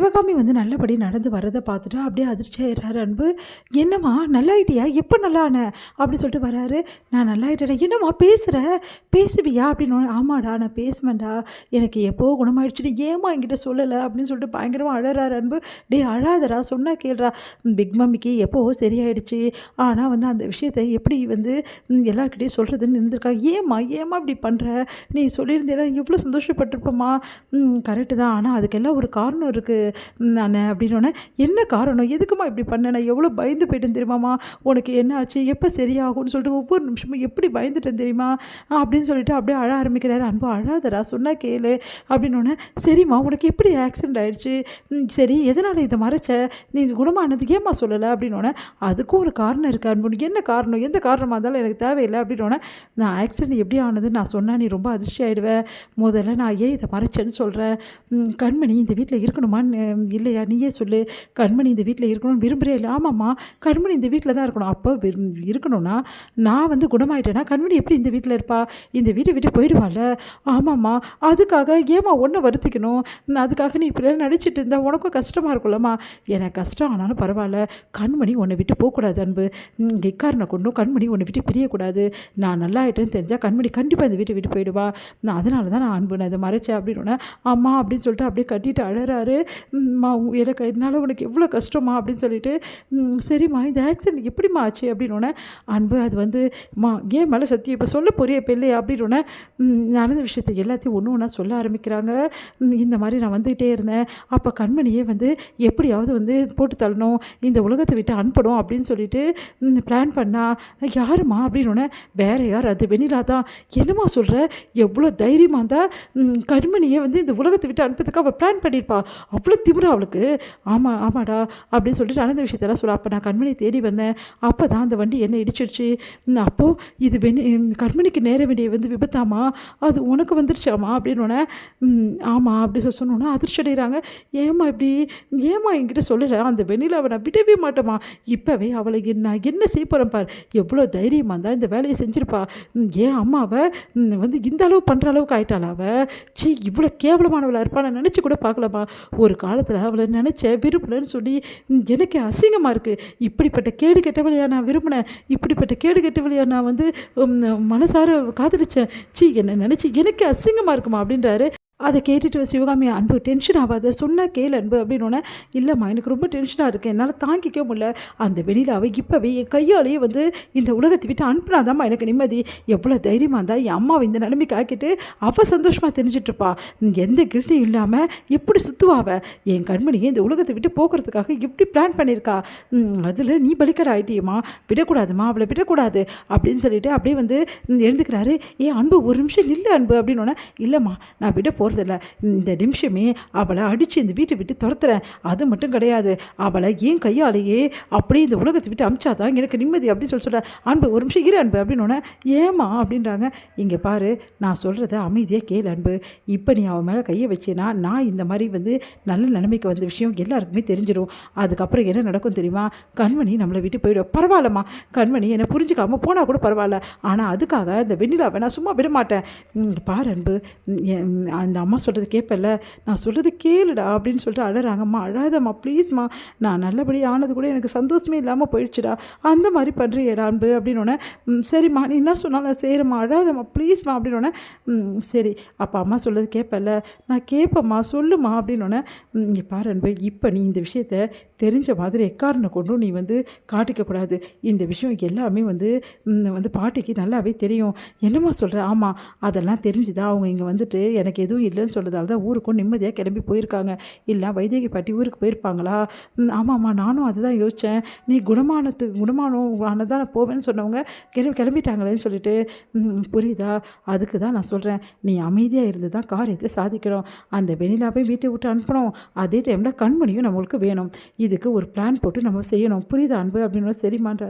சிவகாமி வந்து நல்லபடி நடந்து வரதை பார்த்துட்டு அப்படியே அதிர்ச்சி ஆயிடுறாரு அன்பு. என்னம்மா நல்லாயிட்டியா, எப்போ நல்லான அப்படின்னு சொல்லிட்டு வராரு. நான் நல்லாயிட்டேடா. என்னம்மா பேசுகிற, பேசுவியா அப்படின்னு. ஆமாடா நான் பேசுவேன்டா, எனக்கு எப்போ குணமாயிடுச்சுட்டு ஏமா என்கிட்ட சொல்லலை அப்படின்னு சொல்லிட்டு பயங்கரமாக அழறாரு அன்பு. டே அழாதடா, சொன்னா கேள்றா. பிக் மம்மிக்கு எப்போவோ சரியாயிடுச்சு, ஆனால் வந்து அந்த விஷயத்தை எப்படி வந்து எல்லாருக்கிட்டையும் சொல்கிறதுன்னு இருந்திருக்காங்க. ஏம்மா ஏம்மா இப்படி பண்ணுற, நீ சொல்லியிருந்தேன்னா எவ்வளோ சந்தோஷப்பட்டிருப்பம்மா. கரெக்டு தான், ஆனால் அதுக்கெல்லாம் ஒரு காரணம் இருக்குது நானே அப்படின்னோடனே. என்ன காரணம், எதுக்குமா இப்படி பண்ண, நான் எவ்வளோ பயந்து போயிட்டேன் தெரியுமாம்மா, உனக்கு என்ன ஆச்சு, எப்போ சரியாகும்னு சொல்லிட்டு ஒவ்வொரு நிமிஷமும் எப்படி பயந்துட்டேன் தெரியுமா அப்படின்னு சொல்லிட்டு அப்படியே அழ ஆரம்பிக்கிறாரு. அன்பு அழாதரா, சொன்னா கேளு அப்படின்னோடனே. சரிம்மா உனக்கு எப்படி ஆக்சிடென்ட் ஆகிடுச்சு, சரி எதனால் இதை மறைச்ச, நீ குணமானதுக்கு ஏம்மா சொல்லலை அப்படின்னோடனே. அதுக்கும் ஒரு காரணம் இருக்குது அன்பு, என்ன காரணம், எந்த காரணமாக இருந்தாலும் எனக்கு தேவையில்லை அப்படின்னோடனே. நான் ஆக்சிடென்ட் எப்படி ஆனதுன்னு நான் சொன்னால் நீ ரொம்ப அதிர்ச்சி ஆகிடுவேன், முதல்ல நான் ஏன் இதை மறைச்சேன்னு சொல்கிறேன். கண்மணி இந்த வீட்டில் இருக்கணுமான்னு இல்லையா, நீயே சொல்லு. கண்மணி இந்த வீட்டில் இருக்கணும்னு விரும்புகிறே இல்லை. ஆமாம்மா கண்மணி இந்த வீட்டில் தான் இருக்கணும். அப்போ இருக்கணும்னா நான் வந்து குணமாயிட்டேன்னா கண்மணி எப்படி இந்த வீட்டில் இருப்பா, இந்த வீட்டை விட்டு போயிடுவாள். ஆமாம்மா அதுக்காக ஏமா ஒன்றை வருத்திக்கணும், அதுக்காக நீ இப்படி நடிச்சிட்டு இருந்தால் உனக்கும் கஷ்டமாக இருக்கும்லம்மா. எனக்கு கஷ்டம் ஆனாலும் பரவாயில்ல, கண்மணி உன்னை விட்டு போகக்கூடாது அன்பு, எக்காரனை கொண்டும் கண்மணி உன்னை விட்டு பிரியக்கூடாது. நான் நல்லா ஆகிட்டேன்னு தெரிஞ்சால் கண்மணி கண்டிப்பாக இந்த வீட்டை விட்டு போயிடுவா, நான் அதனால தான் நான் அன்பு நான் இதை மறைச்சேன் அப்படின்னு. அம்மா அப்படின்னு சொல்லிட்டு அப்படியே கட்டிட்டு அழறாரு. எனக்கு என்னால் உனக்கு எவ்வளோ கஷ்டமா அப்படின்னு சொல்லிட்டு. சரிம்மா இந்த ஆக்சிடென்ட் எப்படிம்மா ஆச்சு அப்படின்னோடனே. அன்பு அது வந்து ஏன் மேலே சத்தியம் இப்போ சொல்ல போறிய இப்போ இல்லையா அப்படின்னோடனே. நடந்த விஷயத்தை எல்லாத்தையும் ஒன்று ஒன்றா சொல்ல ஆரம்பிக்கிறாங்க. இந்த மாதிரி நான் வந்துகிட்டே இருந்தேன், அப்போ கண்மணியே வந்து எப்படியாவது வந்து போட்டு தள்ளணும், இந்த உலகத்தை விட்டு அனுப்பணும் அப்படின்னு சொல்லிட்டு பிளான் பண்ணா. யாருமா அப்படின்னோடனே. வேற யார், அது வெண்ணிலா தான். என்னம்மா சொல்கிற, எவ்வளோ தைரியமாக இருந்தால் கண்மணியை வந்து இந்த உலகத்தை விட்டு அனுப்பதுக்கு அவள் பிளான் பண்ணியிருப்பா, அவ்வளோ திமிரா அவளுக்கு. ஆமாடா அப்படின்னு சொல்லிட்டு நடந்த விஷயத்தெல்லாம் சொல்ல. அப்போ நான் கண்மணி தேடி வந்தேன், அப்போ தான் அந்த வண்டி என்ன இடிச்சிடுச்சு. அப்போது இது கண்மணிக்கு நேர வேண்டிய வந்து விபத்தாமா, அது உனக்கு வந்துருச்சாமா அப்படின்னோடனே. ஆமாம் அப்படி சொன்னோன்னா அதிர்ச்சி அடைகிறாங்க. ஏம்மா இப்படி, ஏம்மா என்கிட்ட சொல்லலை, அந்த வெண்ணிலாவை நான் விடவே மாட்டேம்மா, இப்போவே அவளை நான் என்ன செய்ய போகிறேன் பார், எவ்வளோ தைரியமாக இருந்தால் இந்த வேலையை செஞ்சுருப்பா. ஏன் அம்மாவை வந்து இந்த அளவு பண்ணுற அளவுக்கு ஆயிட்டாளா அவள், இவ்வளோ கேவலமானவளாக இருப்பா, நான் நினச்சி கூட பார்க்கலாமா. ஒரு காலத்தில் அவளை நினச்ச விரும்பலன்னு சொல்லி எனக்கு அசிங்கமாக இருக்குது. இப்படிப்பட்ட கேடு கெட்டவளையாக நான் விரும்பினேன், இப்படிப்பட்ட கேடு கெட்டவளையாக நான் வந்து மனசார காதலிச்சேன். என்னை நினச்சி எனக்கு அசிங்கமாக இருக்குமா அப்படின்றாரு. அதை கேட்டுட்டு சிவகாமி. அன்பு டென்ஷன் ஆகாத, சொன்னால் கேள் அன்பு அப்படின்னோடனே. இல்லைம்மா எனக்கு ரொம்ப டென்ஷனாக இருக்குது, என்னால் தாங்கிக்க முடியல, அந்த வெண்ணிலாவை இப்போவே என் கையாலேயே வந்து இந்த உலகத்தை விட்டு அனுப்புனாதாம்மா எனக்கு நிம்மதி. எவ்வளோ தைரியமாக இருந்தால் என் அம்மாவை இந்த நிலைமைக்கு ஆக்கிட்டு அவள் சந்தோஷமாக தெரிஞ்சிட்ருப்பா, எந்த கில்ட்டும் இல்லாமல் எப்படி சுற்றுவாவ, என் கண்மணியை இந்த உலகத்தை விட்டு போக்குறதுக்காக எப்படி பிளான் பண்ணியிருக்கா, அதில் நீ பலிக்கடை ஆகிட்டியம்மா, விடக்கூடாதுமா, அவளை விடக்கூடாது அப்படின்னு சொல்லிட்டு அப்படியே வந்து எழுந்துக்கிறாரு. அன்பு ஒரு நிமிஷம் இல்லை அன்பு அப்படின்னோடனே. இல்லைம்மா நான் விட போகிறதில்ல, இந்த நிமிஷமே அவளை அடித்து இந்த வீட்டை விட்டு துரத்துறேன். அது மட்டும் கிடையாது, அவளை ஏன் கையாலேயே அப்படியே இந்த உலகத்தை விட்டு அமிச்சாதான் எனக்கு நிம்மதி அப்படின்னு சொல்ல. அன்பு ஒரு நிமிஷம் இரு அன்பு அப்படின்னோடனே. ஏமா அப்படின்றாங்க. இங்கே பாரு நான் சொல்கிறத அமைதியாக கேள் அன்பு, இப்போ நீ அவன் மேலே கையை வச்சேன்னா நான் இந்த மாதிரி வந்து நல்ல நிலைமைக்கு வந்த விஷயம் எல்லாருக்குமே தெரிஞ்சிடும். அதுக்கப்புறம் என்ன நடக்கும் தெரியுமா, கண்மணி நம்மளை விட்டு போயிடும். பரவாயில்லம்மா, கண்மணி என்னை புரிஞ்சுக்காமல் போனால் கூட பரவாயில்ல, ஆனால் அதுக்காக இந்த வெண்ணிலாவை நான் சும்மா விட மாட்டேன். பாரு அன்பு, அந்த அம்மா சொல்கிறது கேட்பல, நான் சொல்கிறது கேளுடா அப்படின்னு சொல்லிட்டு அழறாங்கம்மா. அழாதம்மா ப்ளீஸ்மா, நான் நல்லபடி ஆனது கூட எனக்கு சந்தோஷமே இல்லாமல் போயிடுச்சுடா, அந்த மாதிரி பண்ணுறியடா அன்பு அப்படின்னோடனே. சரிம்மா நீ என்ன சொன்னாலும் செய்கிறம்மா, அழாதம்மா ப்ளீஸ்மா அப்படின்னோடனே. சரி அப்போ அம்மா சொல்கிறது கேட்பல, நான் கேட்பம்மா சொல்லுமா அப்படின்னோடனே. இங்கே பாரு அன்பு, இப்போ நீ இந்த விஷயத்த தெரிஞ்ச மாதிரி எக்காரனை கொண்டும் நீ வந்து காட்டிக்கக்கூடாது. இந்த விஷயம் எல்லாமே வந்து பாட்டிக்கு நல்லாவே தெரியும். என்னம்மா சொல்கிற, ஆமாம் அதெல்லாம் தெரிஞ்சுதான் அவங்க இங்கே வந்துட்டு எனக்கு எதுவும் இல்லைன்னு சொல்கிறதால தான் ஊருக்கும் நிம்மதியாக கிளம்பி போயிருக்காங்க. இல்லை வைதேகி பாட்டி ஊருக்கு போயிருப்பாங்களா. ஆமாம்மா நானும் அதுதான் யோசித்தேன், நீ குணமானதான் போவேன்னு சொன்னவங்க கிளம்பிட்டாங்களேன்னு சொல்லிட்டு. புரியுதா, அதுக்கு தான் நான் சொல்கிறேன், நீ அமைதியாக இருந்து தான் காரியத்தை சாதிக்கிறோம். அந்த வெண்ணிலாவை வீட்டை விட்டு அனுப்பணும், அதே டைமில் கண்மணியும் நம்மளுக்கு வேணும். இதுக்கு ஒரு பிளான் போட்டு நம்ம செய்யணும், புரியுதா அன்பு அப்படின்னு. சரிமான்ற